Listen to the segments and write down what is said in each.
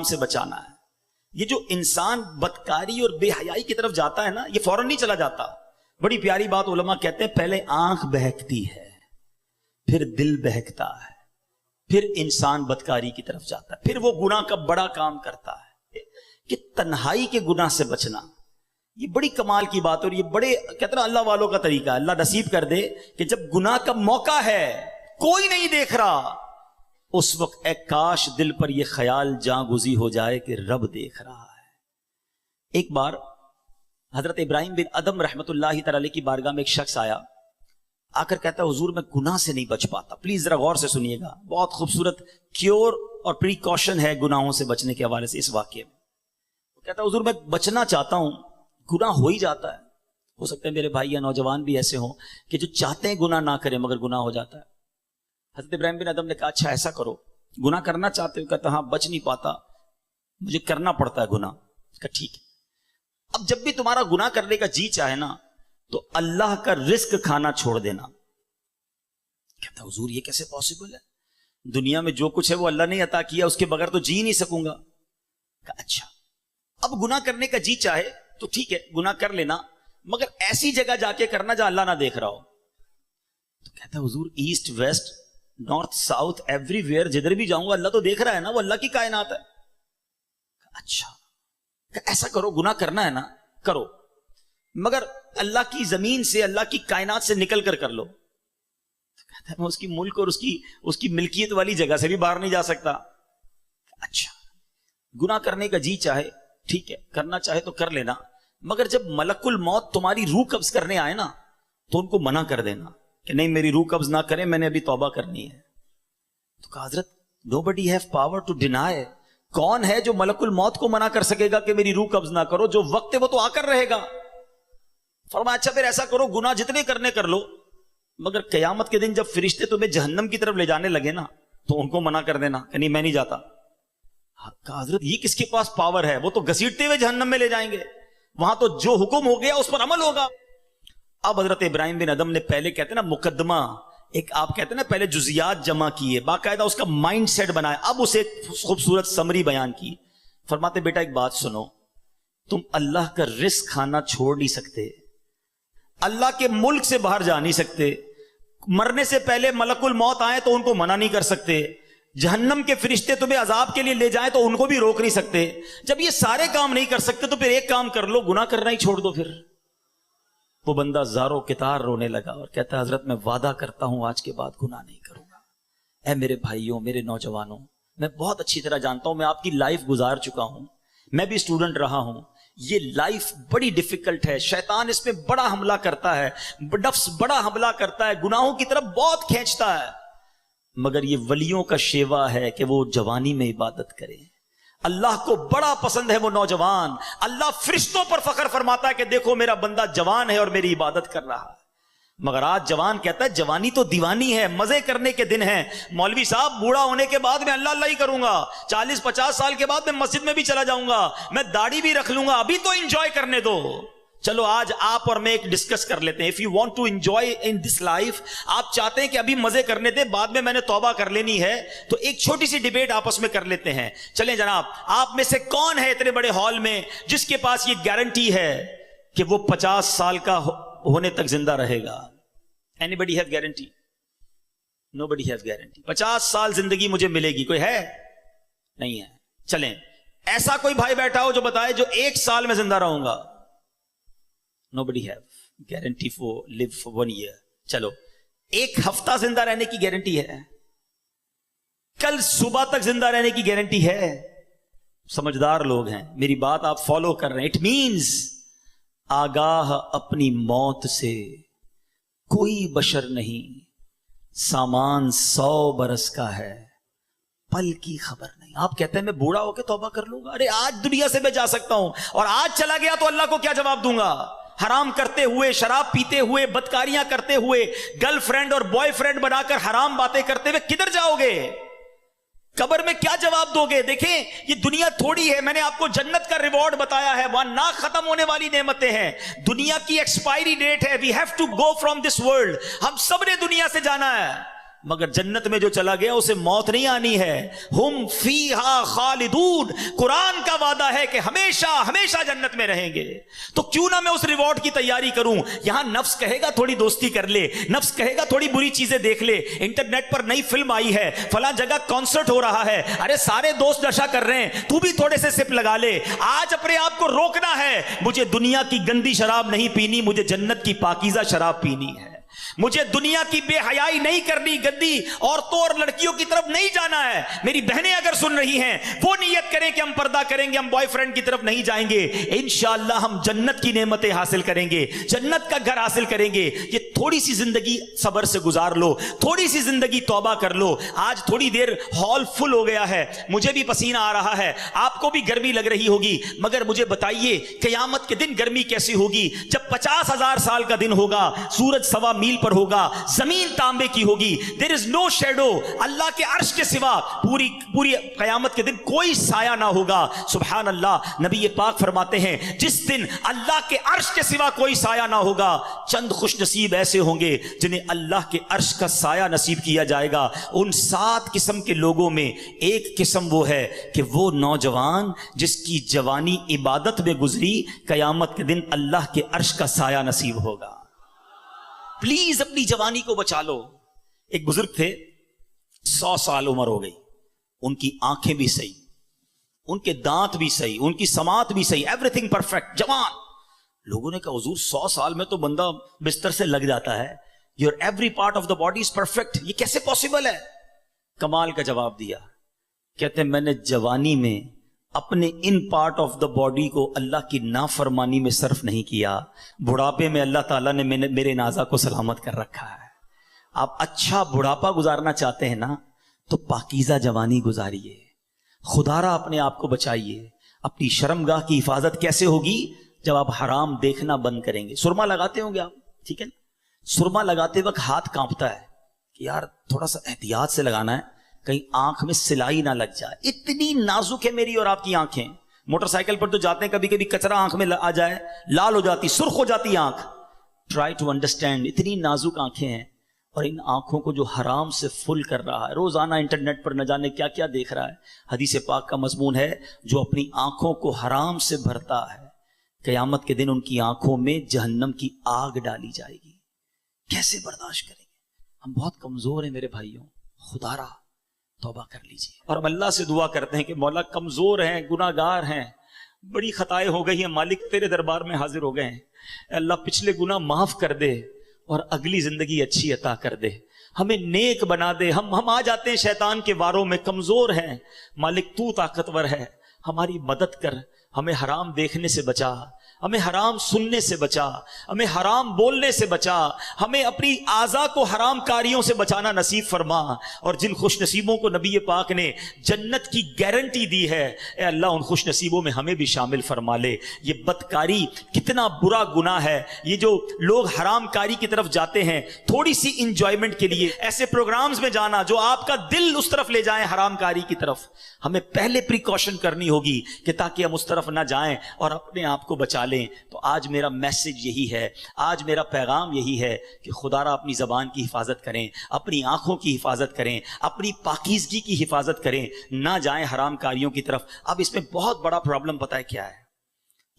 سے بچانا ہے. یہ جو انسان بدکاری اور بے حیائی کی طرف جاتا ہے نا، یہ فوراً نہیں چلا جاتا. بڑی پیاری بات علماء کہتے ہیں، پہلے آنکھ بہکتی ہے، پھر دل بہکتا ہے، پھر انسان بدکاری کی طرف جاتا ہے، پھر وہ گناہ کا بڑا کام کرتا ہے. کہ تنہائی کے گناہ سے بچنا یہ بڑی کمال کی بات ہے، اور یہ بڑے کہتے ہیں اللہ والوں کا طریقہ ہے. اللہ نصیب کر دے کہ جب گناہ کا موقع ہے، کوئی نہیں دیکھ رہا، اس وقت اے کاش دل پر یہ خیال جاں گزی ہو جائے کہ رب دیکھ رہا ہے. ایک بار حضرت ابراہیم بن ادم رحمت اللہ تعالی علیہ کی بارگاہ میں ایک شخص آیا، آ کر کہتا ہے حضور میں گناہ سے نہیں بچ پاتا. پلیز ذرا غور سے سنیے گا، بہت خوبصورت کیور اور پریکاشن ہے گناہوں سے بچنے کے حوالے سے اس واقعے میں. وہ کہتا ہے حضور میں بچنا چاہتا ہوں، گناہ ہو ہی جاتا ہے. ہو سکتا ہے میرے بھائی یا نوجوان بھی ایسے ہوں کہ جو چاہتے ہیں گناہ نہ کریں مگر گناہ ہو جاتا ہے. حضرت ابراہیم بن ادم نے کہا اچھا ایسا کرو، گناہ کرنا چاہتے ہو؟ کہتا ہاں بچ نہیں پاتا، مجھے کرنا پڑتا ہے گناہ. کہا ٹھیک ہے، اب جب بھی تمہارا گناہ کرنے کا جی چاہے نا تو اللہ کا رزق کھانا چھوڑ دینا. کہتا حضور یہ کیسے پاسبل ہے؟ دنیا میں جو کچھ ہے وہ اللہ نے عطا کیا، اس کے بغیر تو جی نہیں سکوں گا. کہا اچھا اب گناہ کرنے کا جی چاہے تو ٹھیک ہے گناہ کر لینا، مگر ایسی جگہ جا کے کرنا جہاں اللہ نہ دیکھ رہا ہو. تو کہتا حضور east west north south every where جدھر بھی جاؤں گا اللہ تو دیکھ رہا ہے نا، وہ اللہ کی کائنات ہے. اچھا ایسا کرو، گناہ کرنا ہے نا کرو، مگر اللہ کی زمین سے اللہ کی کائنات سے نکل کر کر لو. کہتا ہے میں اس کی ملک اور اس کی ملکیت والی جگہ سے بھی باہر نہیں جا سکتا. اچھا گناہ کرنے کا جی چاہے ٹھیک ہے کرنا چاہے تو کر لینا، مگر جب ملک الموت تمہاری روح قبض کرنے آئے نا تو ان کو منع کر دینا کہ نہیں میری روح قبض نہ کریں، میں نے ابھی توبہ کرنی ہے. تو کہا حضرت nobody have power to deny. کون ہے جو ملک الموت کو منع کر سکے گا کہ میری روح قبض نہ کرو؟ جو وقت ہے وہ تو آ کر رہے گا. فرمایا اچھا پھر ایسا کرو گناہ جتنے کرنے کر لو، مگر قیامت کے دن جب فرشتے تمہیں جہنم کی طرف لے جانے لگے نا تو ان کو منع کر دینا کہ نہیں میں نہیں جاتا. کہا حضرت یہ کس کے پاس پاور ہے؟ وہ تو گھسیٹتے ہوئے جہنم میں لے جائیں گے، وہاں تو جو حکم ہو گیا اس پر عمل ہوگا. اب حضرت ابراہیم بن ادم نے پہلے کہتے ہیں نا مقدمہ، ایک آپ کہتے ہیں نا پہلے جزیات جمع کیے، باقاعدہ اس کا مائنڈ سیٹ بنایا، اب اسے خوبصورت سمری بیان کی. فرماتے بیٹا ایک بات سنو، تم اللہ کا رزق کھانا چھوڑ نہیں سکتے، اللہ کے ملک سے باہر جا نہیں سکتے، مرنے سے پہلے ملک الموت آئے تو ان کو منع نہیں کر سکتے، جہنم کے فرشتے تمہیں عذاب کے لیے لے جائیں تو ان کو بھی روک نہیں سکتے. جب یہ سارے کام نہیں کر سکتے تو پھر ایک کام کر لو، گناہ کرنا ہی چھوڑ دو. پھر وہ بندہ زاروں کتار رونے لگا اور کہتا ہے حضرت میں وعدہ کرتا ہوں آج کے بعد گناہ نہیں کروں گا. اے میرے بھائیوں میرے نوجوانوں، میں بہت اچھی طرح جانتا ہوں، میں آپ کی لائف گزار چکا ہوں، میں بھی اسٹوڈنٹ رہا ہوں. یہ لائف بڑی ڈیفیکلٹ ہے، شیطان اس میں بڑا حملہ کرتا ہے، نفس بڑا حملہ کرتا ہے، گناہوں کی طرف بہت کھینچتا ہے. مگر یہ ولیوں کا شیوا ہے کہ وہ جوانی میں عبادت کرے. اللہ کو بڑا پسند ہے وہ نوجوان. اللہ فرشتوں پر فخر فرماتا ہے کہ دیکھو میرا بندہ جوان ہے اور میری عبادت کر رہا ہے. مگر آج جوان کہتا ہے جوانی تو دیوانی ہے، مزے کرنے کے دن ہیں. مولوی صاحب بوڑھا ہونے کے بعد میں اللہ اللہ ہی کروں گا، 40-50 سال کے بعد میں مسجد میں بھی چلا جاؤں گا، میں داڑھی بھی رکھ لوں گا، ابھی تو انجوائے کرنے دو. چلو آج آپ اور میں ایک ڈسکس کر لیتے ہیں. If you want to enjoy in this life، آپ چاہتے ہیں کہ ابھی مزے کرنے دیں، بعد میں نے توبہ کر لینی ہے، تو ایک چھوٹی سی ڈیبیٹ آپس میں کر لیتے ہیں. چلیں جناب، آپ میں سے کون ہے اتنے بڑے ہال میں جس کے پاس یہ گارنٹی ہے کہ وہ 50 سال کا ہونے تک زندہ رہے گا؟ Anybody have guarantee? Nobody has guarantee. 50 سال زندگی مجھے ملے گی، کوئی ہے؟ نہیں ہے. چلیں ایسا کوئی بھائی بیٹھا ہو جو بتائے جو 1 سال میں زندہ رہوں گا. Nobody have guarantee for live for 1 year. چلو 1 ہفتہ زندہ رہنے کی گارنٹی ہے، کل صبح تک زندہ رہنے کی گارنٹی ہے. سمجھدار لوگ ہیں، میری بات آپ فالو کر رہے ہیں. اٹ مینز آگاہ اپنی موت سے کوئی بشر نہیں، سامان 100 برس کا ہے، پل کی خبر نہیں. آپ کہتے ہیں میں بوڑھا ہو کے توبہ کر لوں گا. ارے آج دنیا سے میں جا سکتا ہوں اور آج چلا گیا تو اللہ کو کیا جواب دوں گا؟ حرام کرتے ہوئے، شراب پیتے ہوئے، بدکاریاں کرتے ہوئے، گرل فرینڈ اور بوائے فرینڈ بنا کر حرام باتیں کرتے ہوئے کدھر جاؤ گے؟ قبر میں کیا جواب دو گے؟ دیکھیں یہ دنیا تھوڑی ہے، میں نے آپ کو جنت کا ریوارڈ بتایا ہے، وہاں نہ ختم ہونے والی نعمتیں ہیں. دنیا کی ایکسپائری ڈیٹ ہے، we have to go from this world. ہم سب نے دنیا سے جانا ہے، مگر جنت میں جو چلا گیا اسے موت نہیں آنی ہے. ہم فیہا خالدون, قرآن کا وعدہ ہے کہ ہمیشہ ہمیشہ جنت میں رہیں گے. تو کیوں نہ میں اس ریوارڈ کی تیاری کروں. یہاں نفس کہے گا تھوڑی دوستی کر لے, نفس کہے گا تھوڑی بری چیزیں دیکھ لے, انٹرنیٹ پر نئی فلم آئی ہے, فلاں جگہ کانسرٹ ہو رہا ہے, ارے سارے دوست نشا کر رہے ہیں, تو بھی تھوڑے سے سپ لگا لے. آج اپنے آپ کو روکنا ہے, مجھے دنیا کی گندی شراب نہیں پینی, مجھے جنت کی پاکیزہ شراب پینی ہے. مجھے دنیا کی بے حیائی نہیں کرنی, گندی عورتوں اور لڑکیوں کی طرف نہیں جانا ہے. میری بہنیں اگر سن رہی ہیں وہ نیت کریں کہ ہم پردہ کریں گے, ہم بوائے فرینڈ کی طرف نہیں جائیں گے. انشاءاللہ ہم جنت کی نعمتیں حاصل کریں گے, جنت کا گھر حاصل کریں گے. یہ تھوڑی سی زندگی صبر سے گزار لو, تھوڑی سی زندگی توبہ کر لو. آج تھوڑی دیر ہال فل ہو گیا ہے, مجھے بھی پسینہ آ رہا ہے, آپ کو بھی گرمی لگ رہی ہوگی, مگر مجھے بتائیے قیامت کے دن گرمی کیسی ہوگی جب 50,000 سال کا دن ہوگا, سورج 1.25 میل پر ہوگا, زمین تانبے کی ہوگی, there is no shadow, اللہ کے عرش کے سوا پوری قیامت کے دن کوئی سایہ نہ ہوگا. سبحان اللہ. نبی پاک فرماتے ہیں جس دن اللہ کے عرش کے سوا کوئی سایہ نہ ہوگا, چند خوش نصیب ایسے ہوں گے جنہیں اللہ کے عرش کا سایہ نصیب کیا جائے گا. ان 7 قسم کے لوگوں میں ایک قسم وہ ہے کہ وہ نوجوان جس کی جوانی عبادت میں گزری, قیامت کے دن اللہ کے عرش کا سایہ نصیب ہوگا. پلیز اپنی جوانی کو بچا لو. ایک بزرگ تھے, 100 سال عمر ہو گئی, ان کی آنکھیں بھی صحیح, ان کے دانت بھی صحیح, ان کی سماعت بھی صحیح, ایوری تھنگ پرفیکٹ, جوان. لوگوں نے کہا حضور 100 سال میں تو بندہ بستر سے لگ جاتا ہے, your every part of the body is perfect, یہ کیسے پاسبل ہے؟ کمال کا جواب دیا. کہتے ہیں میں نے جوانی میں اپنے in part of the body کو اللہ کی نافرمانی میں صرف نہیں کیا, بڑھاپے میں اللہ تعالیٰ نے میرے نازا کو سلامت کر رکھا ہے. آپ اچھا بڑھاپا گزارنا چاہتے ہیں نا تو پاکیزہ جوانی گزاریے, خدا را اپنے آپ کو بچائیے. اپنی شرمگاہ کی حفاظت کیسے ہوگی؟ جب آپ حرام دیکھنا بند کریں گے. سرما لگاتے ہوں گے آپ, ٹھیک ہے نا, سرما لگاتے وقت ہاتھ کانپتا ہے کہ یار تھوڑا سا احتیاط سے لگانا ہے, کہیں آنکھ میں سلائی نہ لگ جائے. اتنی نازک ہے میری اور آپ کی آنکھیں. موٹر سائیکل پر تو جاتے ہیں, کبھی کبھی کچرا آنکھ میں آ جائے, لال ہو جاتی, سرخ ہو جاتی آنکھ. ٹرائی ٹو انڈرسٹینڈ, اتنی نازک آنکھیں ہیں, اور ان آنکھوں کو جو حرام سے فل کر رہا ہے, روزانہ انٹرنیٹ پر نہ جانے کیا کیا دیکھ رہا ہے. حدیث پاک کا مضمون ہے جو اپنی آنکھوں کو حرام سے بھرتا ہے, قیامت کے دن ان کی آنکھوں میں جہنم کی آگ ڈالی جائے گی. کیسے برداشت کریں گے؟ ہم بہت کمزور ہیں میرے بھائیوں, خدا را توبہ کر لیجیے. اور ہم اللہ سے دعا کرتے ہیں کہ مولا کمزور ہیں, گناہ گار ہیں, بڑی خطائیں ہو گئی ہیں, مالک تیرے دربار میں حاضر ہو گئے ہیں. اللہ پچھلے گناہ معاف کر دے اور اگلی زندگی اچھی عطا کر دے, ہمیں نیک بنا دے. ہم آ جاتے ہیں شیطان کے واروں میں, کمزور ہیں, مالک تو طاقتور ہے, ہماری مدد کر, ہمیں حرام دیکھنے سے بچا, ہمیں حرام سننے سے بچا, ہمیں حرام بولنے سے بچا, ہمیں اپنی اعضاء کو حرام کاریوں سے بچانا نصیب فرما. اور جن خوش نصیبوں کو نبی پاک نے جنت کی گارنٹی دی ہے, اے اللہ ان خوش نصیبوں میں ہمیں بھی شامل فرما لے. یہ بدکاری کتنا برا گناہ ہے. یہ جو لوگ حرام کاری کی طرف جاتے ہیں تھوڑی سی انجوائمنٹ کے لیے, ایسے پروگرامز میں جانا جو آپ کا دل اس طرف لے جائیں حرام کاری کی طرف, ہمیں پہلے پریکاشن کرنی ہوگی کہ تاکہ ہم اس طرف نہ جائیں اور اپنے آپ کو بچا لیں. تو آج میرا میسج یہی ہے, آج میرا پیغام یہی ہے کہ خدا را اپنی زبان کی حفاظت کریں, اپنی آنکھوں کی حفاظت کریں, اپنی پاکیزگی کی حفاظت کریں, نہ جائیں حرام کاریوں کی طرف. اب اس میں بہت بڑا پرابلم پتہ ہے کیا ہے؟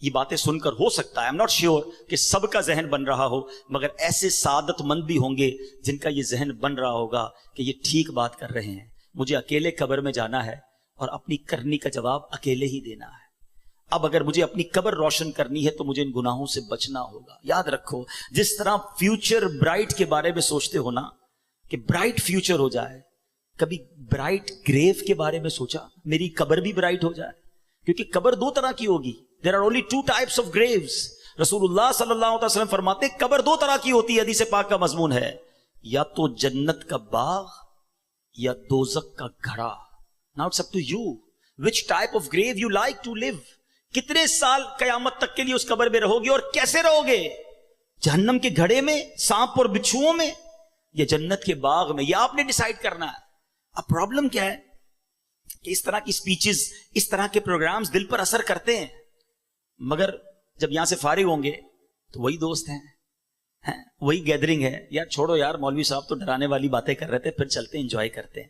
یہ باتیں سن کر ہو سکتا ہے, I'm not sure کہ سب کا ذہن بن رہا ہو, مگر ایسے سعادت مند بھی ہوں گے جن کا یہ ذہن بن رہا ہوگا کہ یہ ٹھیک بات کر رہے ہیں, مجھے اکیلے قبر میں جانا ہے اور اپنی کرنی کا جواب اکیلے ہی دینا ہے. اب اگر مجھے اپنی قبر روشن کرنی ہے تو مجھے ان گناہوں سے بچنا ہوگا. یاد رکھو, جس طرح فیوچر برائٹ کے بارے میں سوچتے ہو نا کہ برائٹ فیوچر ہو جائے, کبھی برائٹ گریو کے بارے میں سوچا میری قبر بھی برائٹ ہو جائے؟ کیونکہ قبر 2 طرح کی ہوگی. There are only 2 types of graves. رسول اللہ صلی اللہ علیہ وسلم فرماتے قبر 2 طرح کی ہوتی ہے, حدیث پاک کا مضمون ہے, یا تو جنت کا باغ یا دوزخ کا گھڑا. Now it's up to you which type of grave you like to live. کتنے سال قیامت تک کے لیے اس قبر میں رہو گے اور کیسے رہو گے؟ جہنم کے گھڑے میں, سانپ اور بچھوؤں میں, یا جنت کے باغ میں؟ یہ آپ نے ڈیسائیڈ کرنا ہے. اب پرابلم کیا ہے کہ اس طرح کی سپیچز, اس طرح کے پروگرامز دل پر اثر کرتے ہیں, مگر جب یہاں سے فارغ ہوں گے تو وہی دوست ہیں, وہی گیدرنگ ہے. یار چھوڑو یار, مولوی صاحب تو ڈرانے والی باتیں کر رہے تھے, پھر چلتے ہیں انجوائے کرتے ہیں.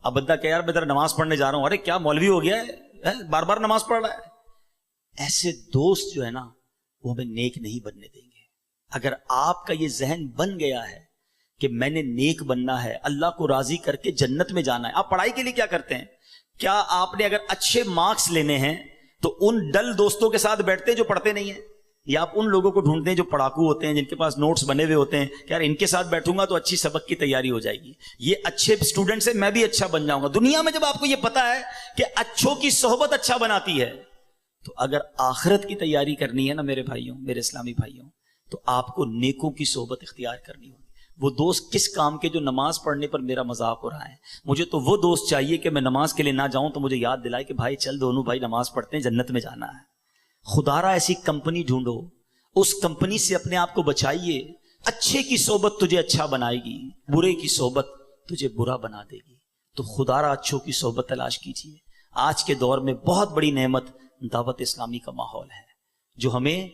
اب بندہ کہ یار میں ذرا نماز پڑھنے جا رہا ہوں, ارے کیا مولوی ہو گیا ہے, بار بار نماز پڑھ رہا ہے. ایسے دوست جو ہے نا وہ ہمیں نیک نہیں بننے دیں گے. اگر آپ کا یہ ذہن بن گیا ہے کہ میں نے نیک بننا ہے, اللہ کو راضی کر کے جنت میں جانا ہے. آپ پڑھائی کے لیے کیا کرتے ہیں؟ کیا آپ نے اگر اچھے مارکس لینے ہیں تو ان ڈل دوستوں کے ساتھ بیٹھتے ہیں جو پڑھتے نہیں ہیں, یا آپ ان لوگوں کو ڈھونڈتے ہیں جو پڑھاکو ہوتے ہیں, جن کے پاس نوٹس بنے ہوئے ہوتے ہیں کہ یار ان کے ساتھ بیٹھوں گا تو اچھی سبق کی تیاری ہو جائے گی, یہ اچھے اسٹوڈنٹ سے میں بھی اچھا بن جاؤں گا. دنیا میں جب آپ کو یہ پتا ہے کہ اچھوں کی صحبت اچھا بناتی ہے, تو اگر آخرت کی تیاری کرنی ہے نا میرے بھائیوں, میرے اسلامی بھائیوں, تو آپ کو نیکوں کی صحبت اختیار کرنی ہوگی. وہ دوست کس کام کے جو نماز پڑھنے پر میرا مذاق ہو رہا ہے؟ مجھے تو وہ دوست چاہیے کہ میں نماز کے لیے نہ جاؤں تو مجھے یاد دلائے کہ بھائی چل دونوں بھائی نماز پڑھتے ہیں, جنت میں جانا ہے. خدا را ایسی کمپنی ڈھونڈو, اس کمپنی سے اپنے آپ کو بچائیے. اچھے کی صحبت تجھے اچھا بنائے گی, برے کی صحبت تجھے برا بنا دے گی. تو خدا را اچھوں کی صحبت تلاش کیجیے. آج کے دور میں بہت بڑی نعمت دعوت اسلامی کا ماحول ہے, جو ہمیں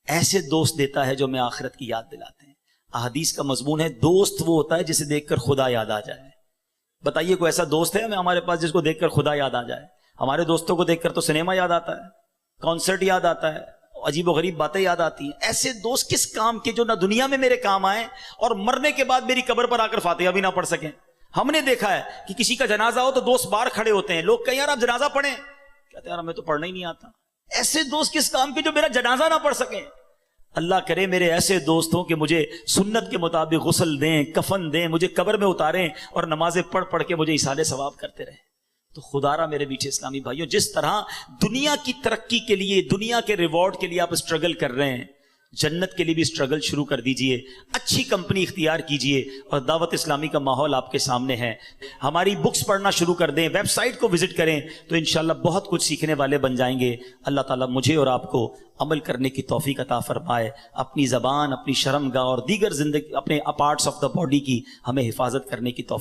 ایسے دوست دیتا ہے جو ہمیں آخرت کی یاد دلاتے ہیں. احادیث کا مضمون ہے دوست وہ ہوتا ہے جسے دیکھ کر خدا یاد آ جائے. بتائیے کوئی ایسا دوست ہے ہمیں ہمارے پاس جس کو دیکھ کر خدا یاد آ جائے؟ ہمارے دوستوں کو دیکھ کر تو سنیما یاد آتا ہے, کانسرٹ یاد آتا ہے, عجیب و غریب باتیں یاد آتی ہیں. ایسے دوست کس کام کے جو نہ دنیا میں میرے کام آئیں اور مرنے کے بعد میری قبر پر آ کر فاتحہ بھی نہ پڑھ سکیں. ہم نے دیکھا ہے کہ کسی کا جنازہ ہو تو دوست باہر کھڑے ہوتے ہیں, لوگ کہیں یار آپ جنازہ پڑھیں, کہتے ہیں یار ہمیں تو پڑھنا ہی نہیں آتا. ایسے دوست کس کام کے جو میرا جنازہ نہ پڑھ سکیں؟ اللہ کرے میرے ایسے دوست ہوں کہ مجھے سنت کے مطابق غسل دیں, کفن دیں, مجھے قبر میں اتاریں اور نمازیں پڑھ پڑھ کے مجھے ایصال ثواب کرتے رہیں. تو خدا را میرے میٹھے اسلامی بھائیوں, جس طرح دنیا کی ترقی کے لیے, دنیا کے ریوارڈ کے لیے آپ اسٹرگل کر رہے ہیں, جنت کے لیے بھی اسٹرگل شروع کر دیجئے. اچھی کمپنی اختیار کیجئے, اور دعوت اسلامی کا ماحول آپ کے سامنے ہے. ہماری بکس پڑھنا شروع کر دیں, ویب سائٹ کو وزٹ کریں, تو انشاءاللہ بہت کچھ سیکھنے والے بن جائیں گے. اللہ تعالیٰ مجھے اور آپ کو عمل کرنے کی توفیق عطا فرمائے. اپنی زبان, اپنی شرمگاہ اور دیگر زندگی, اپنے پارٹس آف دا باڈی کی ہمیں حفاظت کرنے کی توفیق